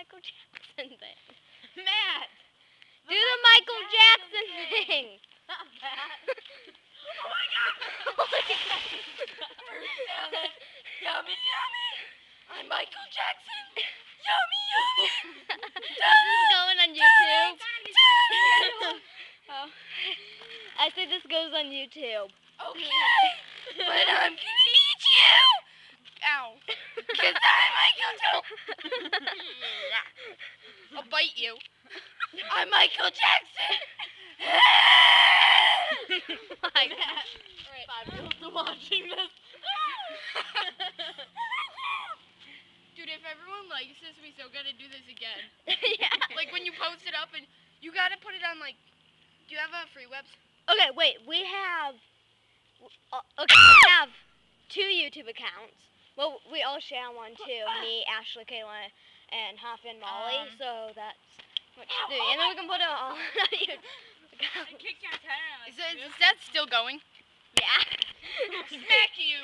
Michael Jackson thing. Matt! Do the Michael Jackson thing. Not that. Oh my god! Yummy, yummy! I'm Michael Jackson! Yummy, yummy! This is going on YouTube. Oh. I said this goes on YouTube. Okay! But I'm gonna eat you! Ow. Because I'm Michael Jackson! I'll bite you. I'm Michael Jackson! My God. Alright, 5-year-olds are watching this. Dude, if everyone likes this, we still gotta do this again. Yeah. Like when you post it up and you gotta put it on like, do you have a free webs? Okay, wait. We have we have 2 YouTube accounts. Well, we all share one too. Me, Ashley, Kayla, and Huff and Molly. So that's what to do. And then we can put it on YouTube account. Is that still going? Yeah. Smack you!